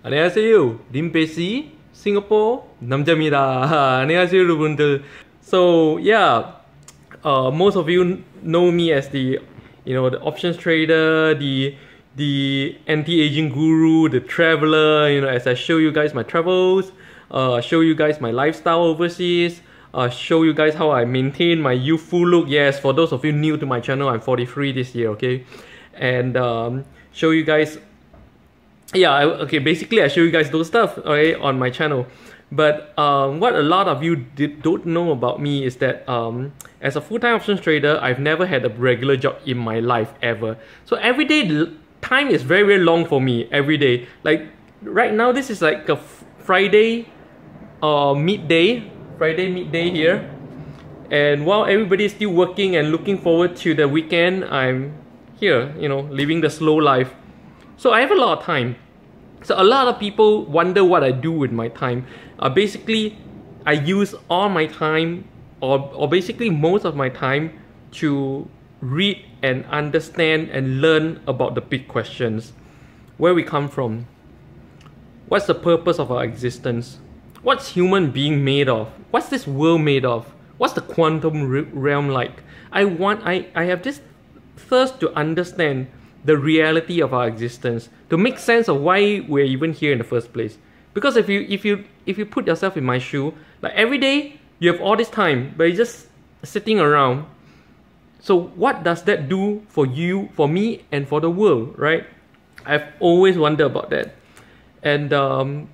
안녕하세요. 림베시 Singapore 남자입니다. 안녕하세요, 여러분들. So yeah, most of you know me as the the options trader, the anti-aging guru, the traveler. As I show you guys my travels, show you guys my lifestyle overseas, show you guys how I maintain my youthful look. Yes, for those of you new to my channel, I'm 43 this year. Okay, and show you guys. Yeah, okay, basically I show you guys those stuff, okay, on my channel. But what a lot of you don't know about me is that as a full-time options trader, I've never had a regular job in my life ever. So every day, the time is very, very long for me every day. Like right now, this is like a Friday midday here. And while everybody is still working and looking forward to the weekend, I'm here, living the slow life. So I have a lot of time. So a lot of people wonder what I do with my time. Basically, I use all my time, or basically most of my time, to read and understand and learn about the big questions. Where we come from. What's the purpose of our existence? What's human being made of? What's this world made of? What's the quantum realm like? I have this thirst to understand the reality of our existence, to make sense of why we're even here in the first place. Because if you put yourself in my shoe, like every day you have all this time, but you're just sitting around. So what does that do for you, for me, and for the world, right? I've always wondered about that. And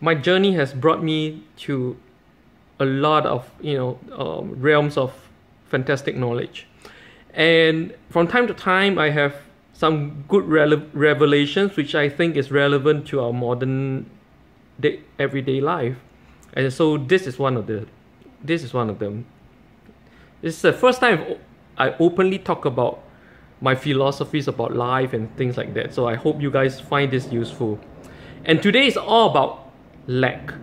my journey has brought me to a lot of realms of fantastic knowledge. And from time to time, I have some good revelations which I think is relevant to our modern day, everyday life. And so this is one of them. This is the first time I openly talk about my philosophies about life and things like that. So I hope you guys find this useful. And today is all about lack.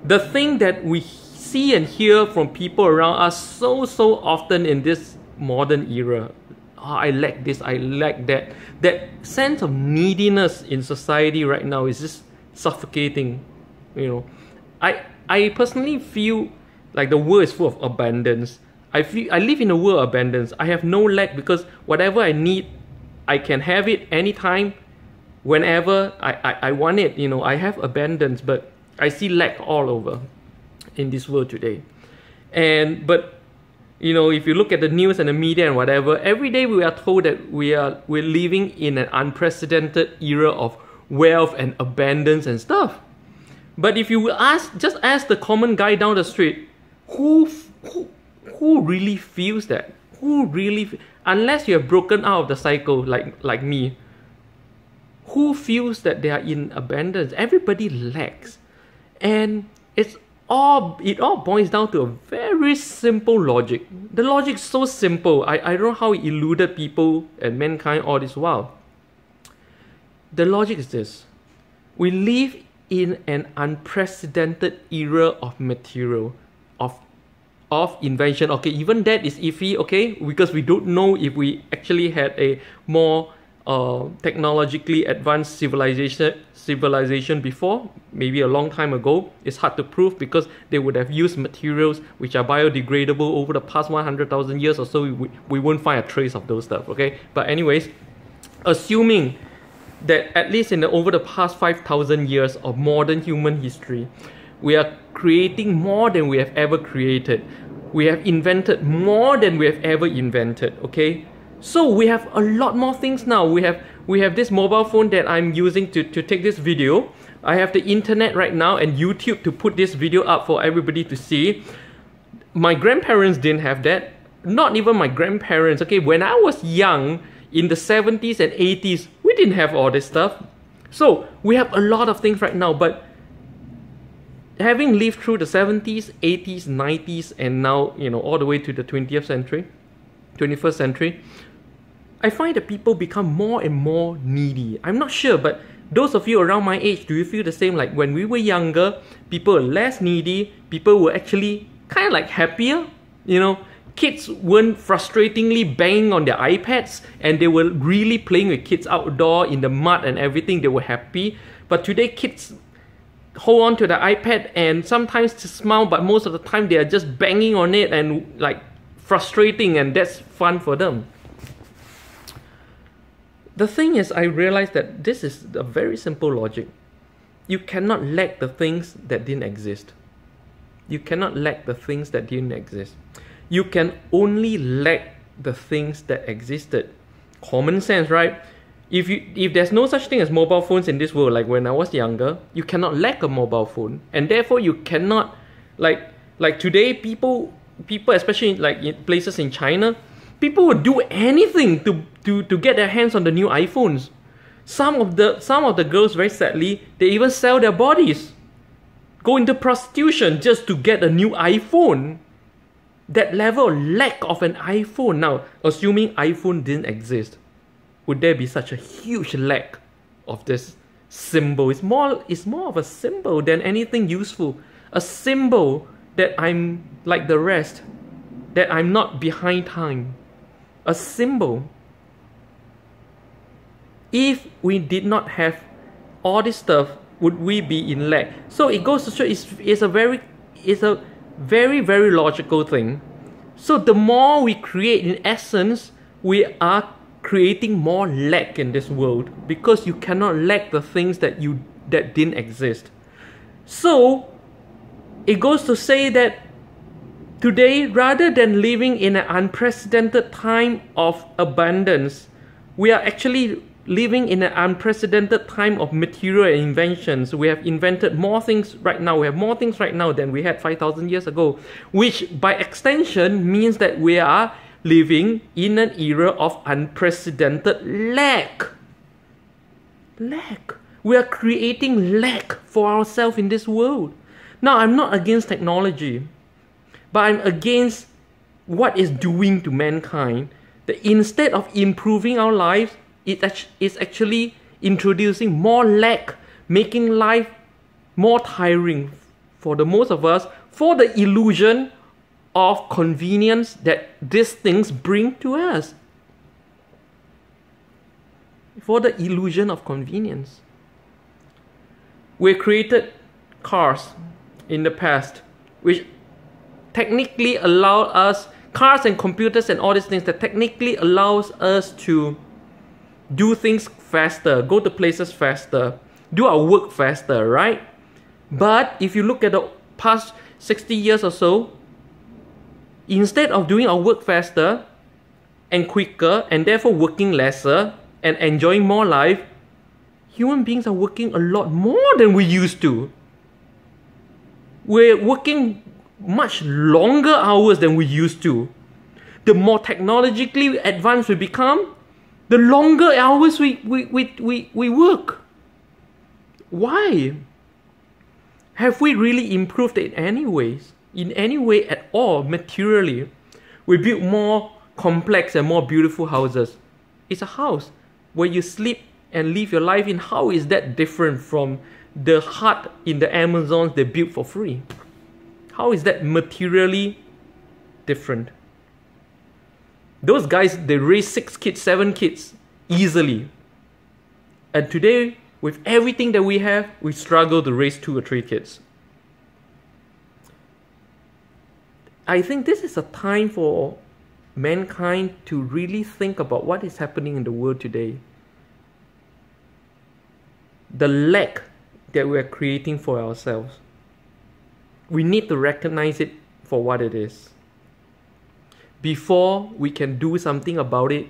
The thing that we see and hear from people around us so often in this modern era. I lack this, I lack that. That sense of neediness in society right now is just suffocating. I personally feel like the world is full of abundance. I live in a world of abundance. I have no lack because whatever I need, I can have it anytime, whenever I want it. I have abundance, but I see lack all over in this world today. But if you look at the news and the media and whatever, every day we are told that we're living in an unprecedented era of wealth and abundance and stuff. But if you just ask the common guy down the street, who really feels that? Unless you have broken out of the cycle like me, who feels that they are in abundance? Everybody lacks. And it all boils down to a very simple logic. The logic is so simple. I don't know how it eluded people and mankind all this while. The logic is this. We live in an unprecedented era of material, of invention. Okay, even that is iffy, okay, because we don't know if we actually had a more technologically advanced civilization before, maybe a long time ago. It's hard to prove because they would have used materials which are biodegradable over the past 100,000 years or so. We won't find a trace of those stuff, okay? But anyways, assuming that at least over the past 5,000 years of modern human history, we are creating more than we have ever created. We have invented more than we have ever invented, okay? So we have a lot more things now. We have this mobile phone that I'm using to take this video. I have the internet right now and YouTube to put this video up for everybody to see. My grandparents didn't have that. Not even my grandparents. Okay, when I was young, in the 70s and 80s, we didn't have all this stuff. So we have a lot of things right now, but having lived through the 70s, 80s, 90s, and now, all the way to the 21st century, I find that people become more and more needy. I'm not sure, but those of you around my age, do you feel the same? Like when we were younger, people were less needy, people were actually kind of like happier, Kids weren't frustratingly banging on their iPads and they were really playing with kids outdoor in the mud and everything. They were happy. But today kids hold on to the iPad and sometimes to smile, but most of the time they are just banging on it and like frustrating, and that's fun for them. The thing is, I realized that this is a very simple logic. You cannot lack the things that didn't exist. You cannot lack the things that didn't exist. You can only lack the things that existed. Common sense, right? If there's no such thing as mobile phones in this world, like when I was younger, you cannot lack a mobile phone, and therefore you cannot, like today, people especially like in places in China, people would do anything to get their hands on the new iPhones. Some of the girls, very sadly, they even sell their bodies, go into prostitution just to get a new iPhone. That level of lack of an iPhone. Now, assuming iPhone didn't exist, would there be such a huge lack of this symbol? It's more of a symbol than anything useful. A symbol that I'm like the rest, that I'm not behind time. A symbol. If we did not have all this stuff, would we be in lack? So it goes to show it's a very, very logical thing. So the more we create, in essence, we are creating more lack in this world, because you cannot lack the things that didn't exist. So it goes to say that today, rather than living in an unprecedented time of abundance, we are actually living in an unprecedented time of material inventions. We have invented more things right now. We have more things right now than we had 5,000 years ago, which by extension means that we are living in an era of unprecedented lack. Lack. We are creating lack for ourselves in this world. Now, I'm not against technology, but I'm against what it's doing to mankind. That instead of improving our lives, it's actually introducing more lack, making life more tiring for the most of us, for the illusion of convenience that these things bring to us. For the illusion of convenience. We created cars in the past, which technically allow us, cars and computers and all these things that technically allows us to do things faster, go to places faster, do our work faster, right? But if you look at the past 60 years or so, instead of doing our work faster and quicker and therefore working lesser and enjoying more life, human beings are working a lot more than we used to. We're working much longer hours than we used to. The more technologically advanced we become, the longer hours we work. Why? Have we really improved in any ways? In any way at all, materially? We build more complex and more beautiful houses. It's a house where you sleep and live your life in. How is that different from the hut in the Amazons they built for free? How is that materially different? Those guys, they raise 6 kids, 7 kids easily. And today, with everything that we have, we struggle to raise 2 or 3 kids. I think this is a time for mankind to really think about what is happening in the world today. The lack that we are creating for ourselves. We need to recognize it for what it is, before we can do something about it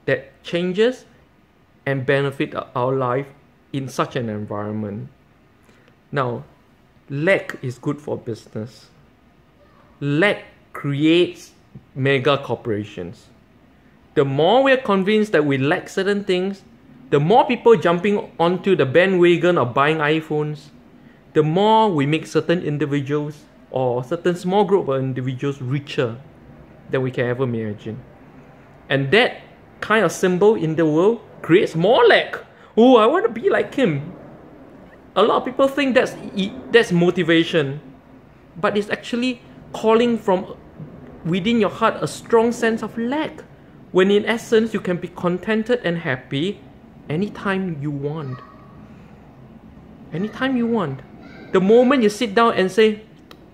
that changes and benefit our life in such an environment. Now, lack is good for business. Lack creates mega corporations. The more we're convinced that we lack certain things, the more people jumping onto the bandwagon of buying iPhones, the more we make certain individuals or certain small group of individuals richer than we can ever imagine. And that kind of symbol in the world creates more lack. Oh, I want to be like him. A lot of people think that's motivation, but it's actually calling from within your heart a strong sense of lack, when in essence you can be contented and happy anytime you want. Anytime you want. The moment you sit down and say,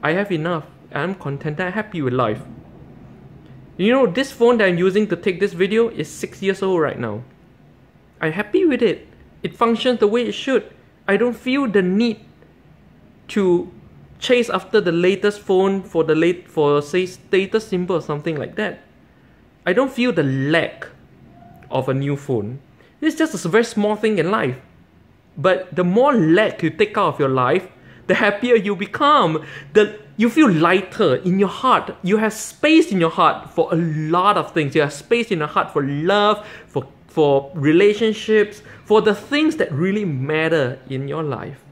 I have enough, I'm content, I'm happy with life. You know, this phone that I'm using to take this video is 6 years old right now. I'm happy with it. It functions the way it should. I don't feel the need to chase after the latest phone for say status symbol or something like that. I don't feel the lack of a new phone. It's just a very small thing in life. But the more lack you take out of your life, the happier you become. You feel lighter in your heart. You have space in your heart for a lot of things. You have space in your heart for love, for relationships, for the things that really matter in your life.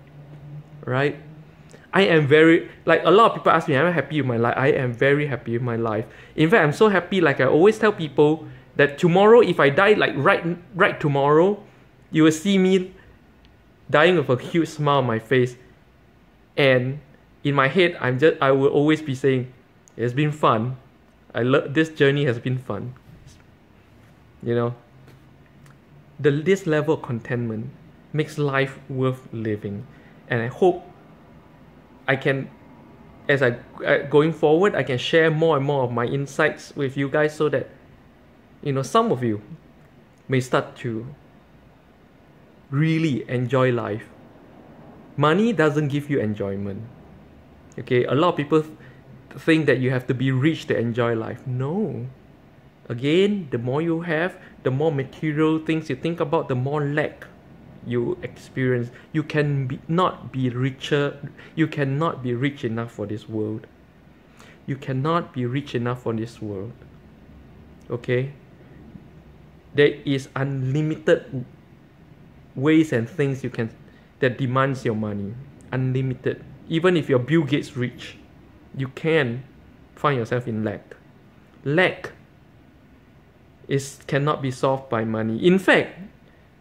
Right? I am very, like a lot of people ask me, am I happy with my life? I am very happy with my life. In fact, I'm so happy, like I always tell people, that tomorrow, if I die like right tomorrow, you will see me dying with a huge smile on my face. And in my head, I will always be saying, it's been fun. This journey has been fun. You know, this level of contentment makes life worth living. And I hope I can, as going forward, I can share more and more of my insights with you guys so that, you know, some of you may start to really enjoy life. Money doesn't give you enjoyment. Okay, a lot of people think that you have to be rich to enjoy life. No. Again, the more you have, the more material things you think about, the more lack you experience. You not be richer. You cannot be rich enough for this world. You cannot be rich enough for this world. Okay? There is unlimited ways and things that demands your money. Unlimited. Even if you're Bill Gates rich, you can find yourself in lack. Lack cannot be solved by money. In fact,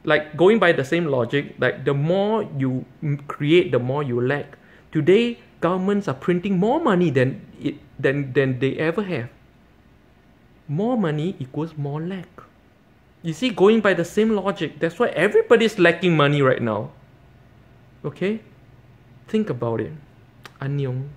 like going by the same logic, like the more you create, the more you lack. Today, governments are printing more money than they ever have. More money equals more lack. You see, going by the same logic, that's why everybody's lacking money right now. Okay? Think about it. Annyeong.